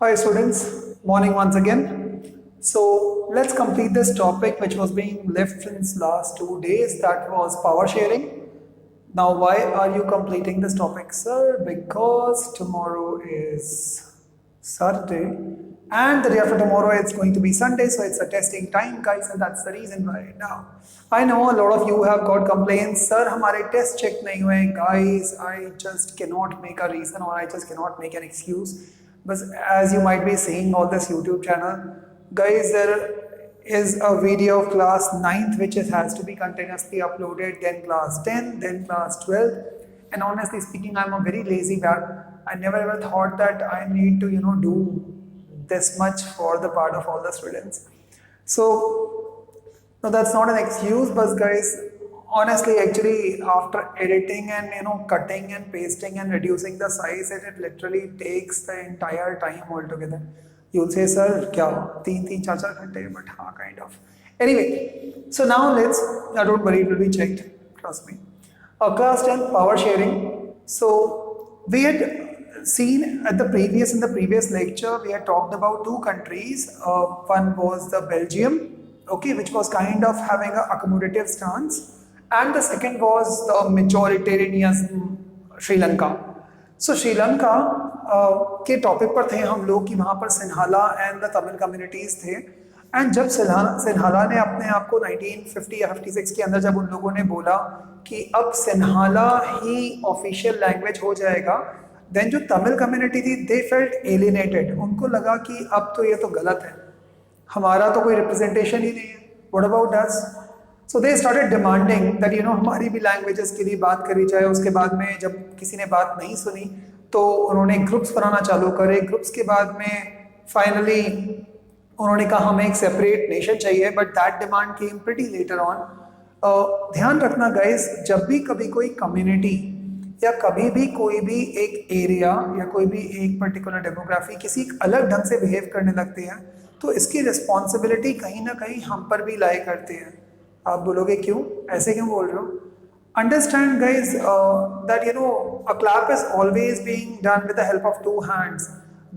Hi students, morning once again. So let's complete this topic which was being left since last 2 days, that was power sharing. Now why are you completing this topic, sir? Because tomorrow is Saturday and the day after tomorrow it's going to be Sunday, so it's a testing time guys, and that's the reason why. Now I know a lot of you have got complaints, sir हमारे test check नहीं हुए. Guys, I just cannot make a reason or I just cannot make an excuse. But as you might be seeing on this YouTube channel, guys, there is a video of class 9th which has to be continuously uploaded, then class 10, then class 12. And honestly speaking, I'm a very lazy bag. I never ever thought that I need to, do this much for the part of all the students. So, no, that's not an excuse, but guys, honestly, actually, after editing and cutting and pasting and reducing the size, it literally takes the entire time altogether. You'll say, sir, kya? 3-4 ghante, but हाँ, kind of. Anyway, so now don't worry, it will be checked. Trust me. Class 10 power sharing. So we had seen in the previous lecture, we had talked about two countries. One was the Belgium, okay, which was kind of having an accommodative stance. And the second was the majoritarianism, Sri Lanka. So Sri Lanka के topic पर थे हम लोग कि वहाँ पर Sinhala and the Tamil communities थे. And जब सिन्हाला ने अपने आप को 1950 या 56 के अंदर जब उन लोगों ने बोला कि अब सिन्हाला ही ऑफिशियल लैंग्वेज हो जाएगा, देन जो तमिल कम्युनिटी थी दे फेल्ट एलिनेटेड. उनको लगा कि अब तो ये तो गलत है, हमारा तो कोई रिप्रेजेंटेशन ही नहीं है, what about us. So they started demanding that हमारी भी लैंग्वेजेस के लिए बात करी जाए. उसके बाद में जब किसी ने बात नहीं सुनी तो उन्होंने ग्रुप्स बनाना चालू करे. ग्रुप्स के बाद में फाइनली उन्होंने कहा हमें एक सेपरेट नेशन चाहिए, but that demand came pretty later on. ध्यान रखना गाइस, जब भी कभी कोई कम्युनिटी या कभी भी कोई भी एक एरिया या कोई भी एक पर्टिकुलर डेमोग्राफी किसी अलग ढंग से बिहेव करने लगते हैं तो इसकी रिस्पॉन्सिबिलिटी कहीं ना कहीं हम पर भी लाई करते हैं. आप बोलोगे क्यों, ऐसे क्यों बोल रहे हो? Understand guys that a clap is always being done with the help of two hands.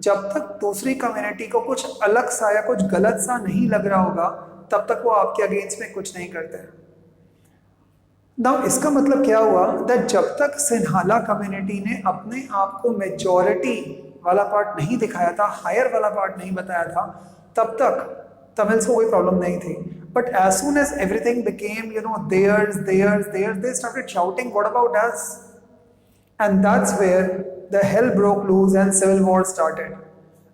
जब तक दूसरी कम्युनिटी को कुछ अलग सा या कुछ गलत सा नहीं लग रहा होगा तब तक वो आपके अगेंस्ट में कुछ नहीं करते हैं. Now इसका मतलब क्या हुआ, that जब तक सिन्हाला कम्युनिटी ने अपने आप को मेजॉरिटी वाला पार्ट नहीं दिखाया था, हायर वाला पार्ट नहीं बताया था, तब तक तमिल्स को कोई प्रॉब्लम नहीं थी. But as soon as everything became, theirs, they started shouting, what about us? And that's where the hell broke loose and civil war started.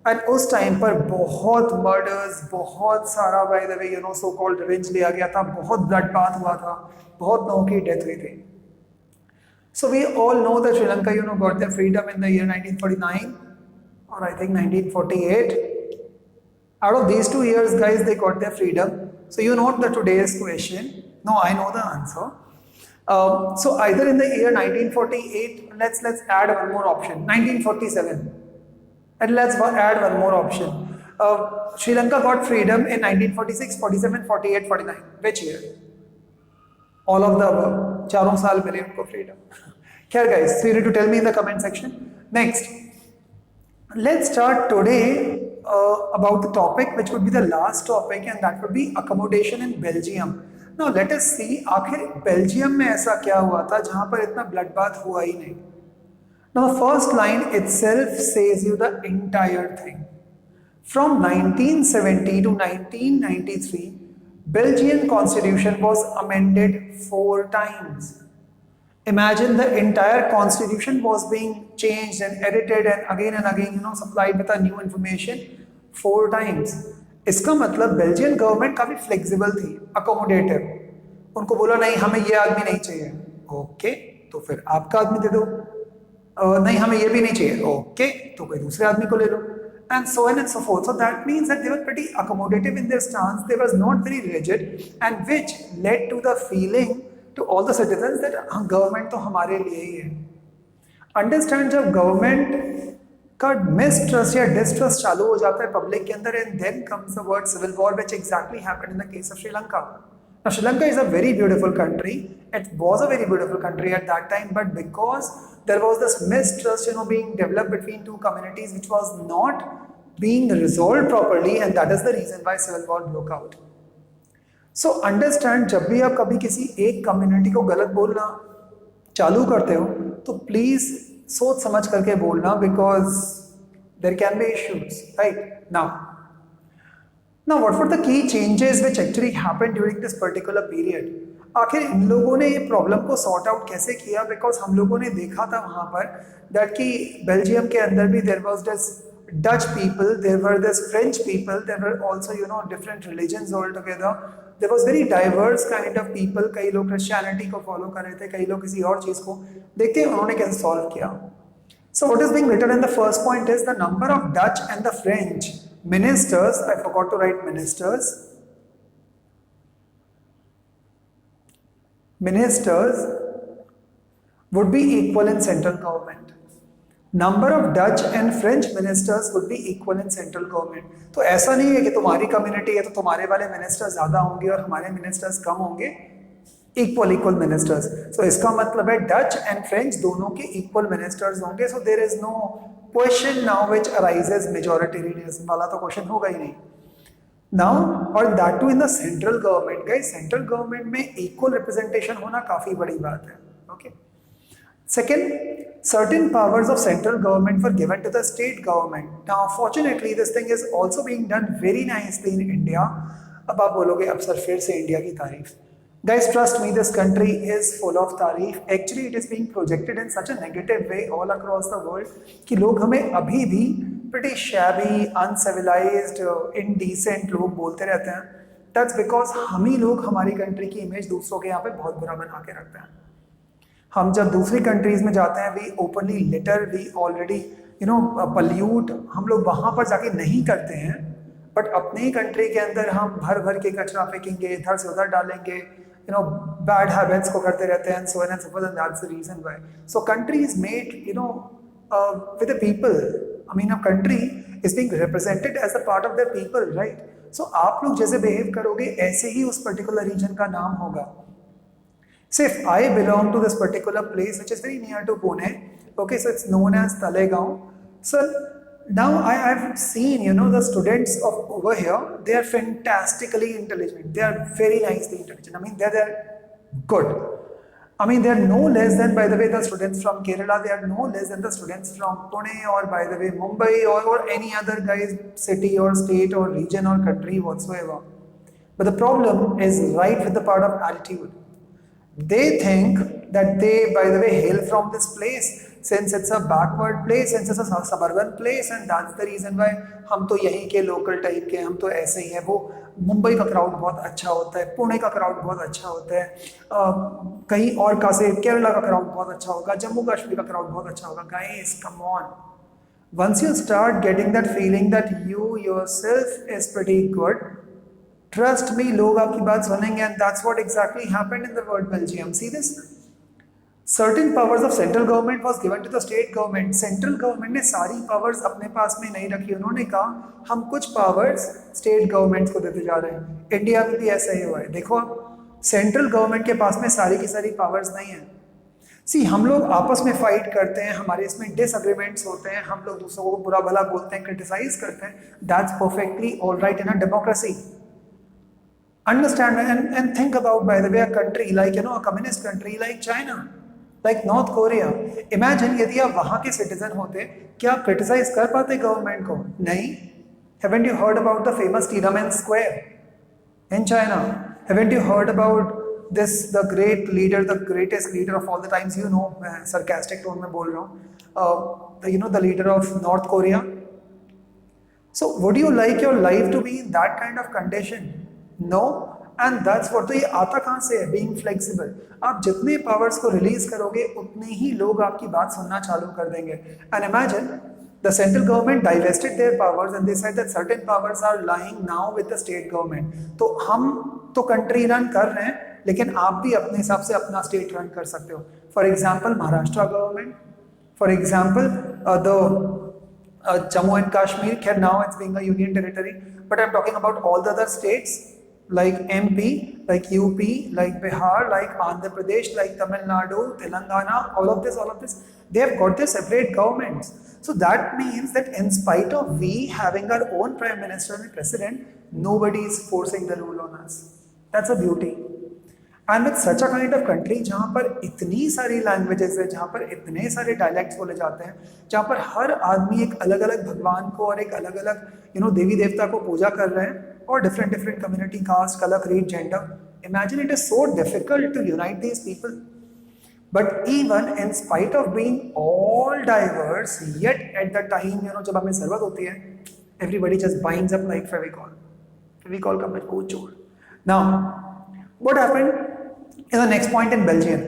And उस टाइम पर बहुत murders, बहुत सारा by the way, so called revenge लिया गया था, बहुत bloodbath हुआ था, बहुत लोगों की death हुई थी. So we all know that Sri Lanka, got their freedom in the year 1949 or I think 1948. Out of these 2 years, guys, they got their freedom. So you note the today's question. No, I know the answer. So either in the year 1948, let's add one more option. 1947, and let's add one more option. Sri Lanka got freedom in 1946, 47, 48, 49. Which year? All of the above. 4 साल मिले उनको freedom. Here, guys, so you need to tell me in the comment section. Next, let's start today about the topic which would be the last topic, and that would be accommodation in Belgium. Now let us see आखिर Belgium में ऐसा क्या हुआ था जहां पर इतना bloodbath हुआ ही नहीं. Now the first line itself says you the entire thing. From 1970 to 1993, Belgian constitution was amended 4 times. Imagine the entire constitution was being changed and edited and again, supplied with a new information 4 times. इसका मतलब Belgian government काफी flexible थी, accommodative. उनको बोला नहीं हमें ये आदमी नहीं चाहिए, ओके तो फिर आपका आदमी दे दो. नहीं हमें ये भी नहीं चाहिए, ओके तो कोई दूसरे आदमी को ले लो, and so on and so forth. So that means that they were pretty accommodative in their stance. They was not very rigid, and which led to the feeling to all the citizens that government तो हमारे लिए ही है. Understand, जब government का mistrust या distrust चालू हो जाता है पब्लिक के अंदर, and then comes the word civil war, which exactly happened in the case of Sri Lanka. Now Sri Lanka is a very beautiful country. It was a very beautiful country at that time, but because there was this mistrust, being developed between two communities, which was not being resolved properly, and that is the reason why civil war broke out. So understand, जब भी आप कभी किसी एक community को गलत बोलना चालू करते हो तो प्लीज सोच समझ करके बोलना, because there can be issues, right? Now what were the key changes which actually happened during this particular period? आखिर इन लोगों ने ये प्रॉब्लम को सॉर्ट आउट कैसे किया? बिकॉज हम लोगों ने देखा था वहां पर दैट कि बेल्जियम के अंदर भी there was this Dutch people, there were this French people, there were also different religions all together, there was very diverse kind of people. कई लोग क्रिश्चियनिटी को फॉलो कर रहे थे, कई लोग किसी और चीज को. देखते हैं उन्होंने कैसे सॉल्व किया. So what is being written in the first point is the number of Dutch and the French ministers, I forgot to write ministers would be equal in central government. Number of Dutch and French ministers would be equal in central government. तो ऐसा नहीं है कि तुम्हारी community है तो तुम्हारे वाले मिनिस्टर्स ज्यादा होंगे और हमारे मिनिस्टर्स कम होंगे. Equal ministers. सो इसका मतलब है डच एंड फ्रेंच दोनों के इक्वल मिनिस्टर्स होंगे. So there is no question now which arises majoritarianism वाला तो क्वेश्चन होगा ही नहीं नाउ. और that too in the central government. Guys central government में इक्वल रिप्रेजेंटेशन होना काफी बड़ी बात है. Okay. Second, certain powers of central government were given to the state government. Now fortunately this thing is also being done very nicely in India. अब आप बोलोगे अब सर फिर से इंडिया की तारीफ. Guys, trust me, this country is full of तारीफ. Actually, it is being projected in such a negative way all across the world कि लोग हमें अभी भी pretty shabby, uncivilized, indecent लोग बोलते रहते हैं. That's because हम ही लोग हमारी कंट्री की इमेज दूसरों के यहाँ पे बहुत बुरा बना के रखते हैं. हम जब दूसरी कंट्रीज में जाते हैं, we openly litter, we already pollute. हम लोग वहाँ पर जाके नहीं करते हैं, बट अपनी ही कंट्री के अंदर हम भर भर के कचरा फेंकेंगे, इधर से उधर डालेंगे, bad habits को करते रहते हैं, so on and so forth, and that's the reason why. So country is made, with the people. I mean, a country is being represented as a part of their people, right? So आप लोग जैसे behave करोगे, ऐसे ही उस particular region का नाम होगा. So if I belong to this particular place, which is very near to Pune, okay, so it's known as Talegaon. So now I have seen, the students of over here, they are fantastically intelligent. They are very nicely intelligent. I mean, they're good. I mean, they are no less than, by the way, the students from Kerala. They are no less than the students from Pune or, by the way, Mumbai or any other guys, city or state or region or country whatsoever. But the problem is right with the part of attitude. They think that they, by the way, hail from this place, since it's a backward place, since it's a suburban place, and that's the reason why हम तो यहीं के local type के, हम तो ऐसे ही हैं. वो मुंबई का क्राउड बहुत अच्छा होता है, पुणे का क्राउड बहुत अच्छा होता है, कहीं और का से केरला का क्राउड बहुत अच्छा होगा, जम्मू कश्मीर का क्राउड बहुत अच्छा होगा. Guys, come on. Once you start getting that feeling that you yourself is pretty good, trust me, लोग आपकी बात सुनेंगे, and that's what exactly happened in the word Belgium. See this? Certain powers of central government was given to the state government. Central government ने सारी powers अपने पास में नहीं रखी. उन्होंने कहा हम कुछ powers state governments को देते जा रहे हैं. इंडिया में भी ऐसा ही हुआ है. देखो आप, सेंट्रल गवर्नमेंट के पास में सारी की सारी powers नहीं है. सी हम लोग आपस में फाइट करते हैं, हमारे इसमें डिसएग्रीमेंट्स होते हैं, हम लोग दूसरों को बुरा भला बोलते हैं, क्रिटिसाइज करते हैं. That's perfectly all right in a democracy. Understand and think about, by the way, a country like, a communist country like China, like North Korea. Imagine यदि आप वहाँ के सिटीजन होते, क्या आप क्रिटिसाइज कर पाते गवर्नमेंट को? नहीं. Haven't you heard about the famous Tiananmen Square in China? Haven't you heard about this, the great leader, the greatest leader of all the times, sarcastic tone में बोल रहा हूँ, the leader of North Korea? So would you like your life to be in that kind of condition? No. And that's what. तो ये आता कहाँ से है? Being flexible. आप जितने powers को release करोगे उतने ही लोग आपकी बात सुनना चालू कर देंगे. And imagine the central government divested their powers and they said that certain powers are lying now with the state government. तो हम तो country run कर रहे हैं, लेकिन आप भी अपने हिसाब से अपना state run कर सकते हो. For example, Maharashtra government. For example, the Jammu and Kashmir. Now it's being a union territory. But I'm talking about all the other states, like MP, like UP, like Bihar, like Andhra Pradesh, like Tamil Nadu, Telangana, all of this, they have got their separate governments. So that means that in spite of we having our own prime minister and president, nobody is forcing the rule on us. That's a beauty. And with such a kind of country जहाँ पर इतनी सारी languages है, जहाँ पर इतने सारे dialects बोले जाते हैं, जहाँ पर हर आदमी एक अलग अलग भगवान को और एक अलग अलग देवी देवता को पूजा कर रहे हैं, और different different community, caste, colour, creed, gender. Imagine it is so difficult to unite these people. But even in spite of being all diverse, yet at the time जब हमें जरूरत होती है, everybody just binds up like Fevicol का मजबूत जोड़. Now what happened in the next point in Belgium?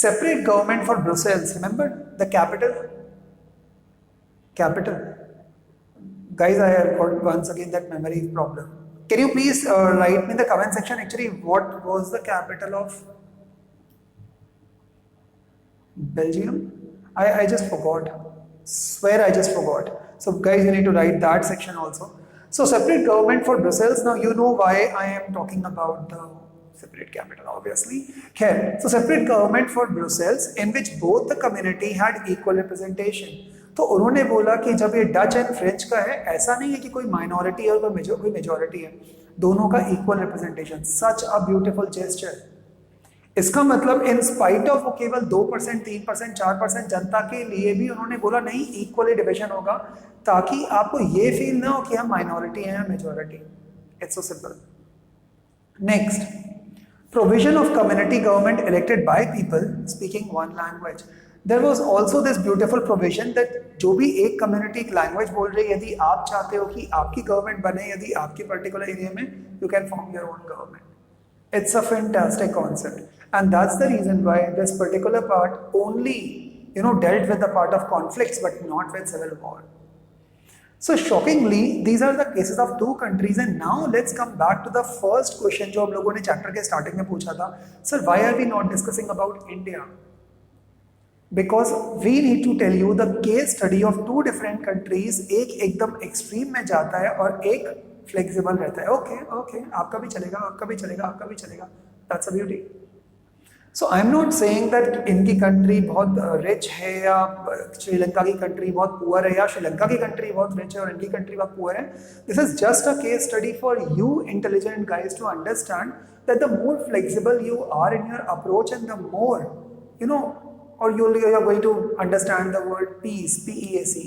Separate government for Brussels. Remember the capital? Guys, I have got once again that memory problem. Can you please write me in the comment section actually what was the capital of Belgium? I just forgot. Swear I just forgot. So guys, you need to write that section also. So separate government for Brussels. Now you know why I am talking about the separate capital, obviously. Here, so separate government for Brussels in which both the community had equal representation. तो उन्होंने बोला कि जब ये Dutch and French का है, ऐसा नहीं है कि कोई माइनॉरिटी है और कोई मेजॉरिटी है, दोनों का equal representation. Such a beautiful gesture. इसका मतलब इन स्पाइट ऑफ वो केवल 2%, 3%, 4% जनता के लिए भी उन्होंने बोला नहीं, इक्वली डिविजन होगा, ताकि आपको ये फील ना हो कि हम माइनॉरिटी हैं या majority. It's so simple. Next, provision of community government elected by people speaking one language. There was also this beautiful provision that जो भी एक community language बोल रही है, यदि आप चाहते हो कि आपकी government बने, यदि आपकी particular area में, you can form your own government. It's a fantastic concept, and that's the reason why this particular part only dealt with the part of conflicts but not with civil war. So shockingly, these are the cases of two countries. And now let's come back to the first question जो हम लोगों ने chapter के starting में पूछा था. Sir, why are we not discussing about India? Because we need to tell you the case study of two different countries. एक एकदम एक्सट्रीम में जाता है और एक फ्लेक्सिबल रहता है. ओके, आपका भी चलेगा, आपका भी चलेगा, आपका भी चलेगा. That's a beauty. So I am not saying that इनकी कंट्री बहुत रिच है या श्रीलंका की कंट्री बहुत पुअर है, या श्रीलंका की कंट्री बहुत रिच है और इनकी कंट्री बहुत पुअर है. This is just a case study for you intelligent guys to understand that the more flexible you are in your approach and the more और you are going to understand the word peace, PEACE.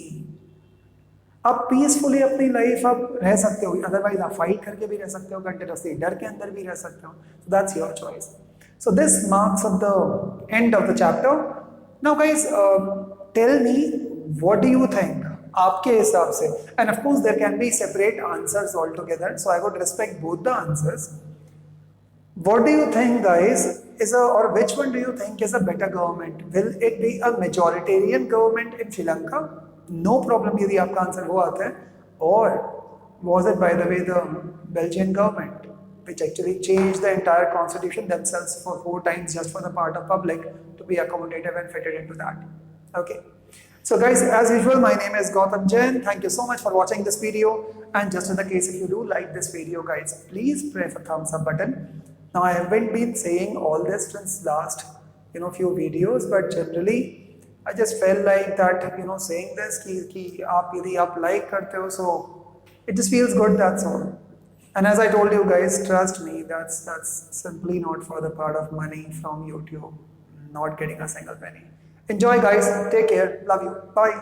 आप peacefully अपनी life आप रह सकते हो, otherwise आप fight करके भी रह सकते हो, कंटिन्यूसली डर के अंदर भी रह सकते हो. That's your choice. So this marks up the end of the chapter. Now guys, tell me, what do you think? आपके हिसाब से, and of course there can be separate answers altogether, so I would respect both the answers. What do you think, guys, or which one do you think is a better government? Will it be a majoritarian government in Sri Lanka? No problem यदि आपका answer वो आता है. Or was it, by the way, the Belgian government, which actually changed the entire constitution themselves for 4 times just for the part of public to be accommodative and fitted into that. Okay. So guys, as usual, my name is Gautam Jain. Thank you so much for watching this video. And just in the case if you do like this video, guys, please press a thumbs up button. Now I haven't been saying all this since last few videos, but generally I just felt like that saying this कि आप यदि आप like करते हो, so it just feels good, that's all. And as I told you guys, trust me, that's simply not for the part of money from YouTube, not getting a single penny. Enjoy guys, take care, love you, bye.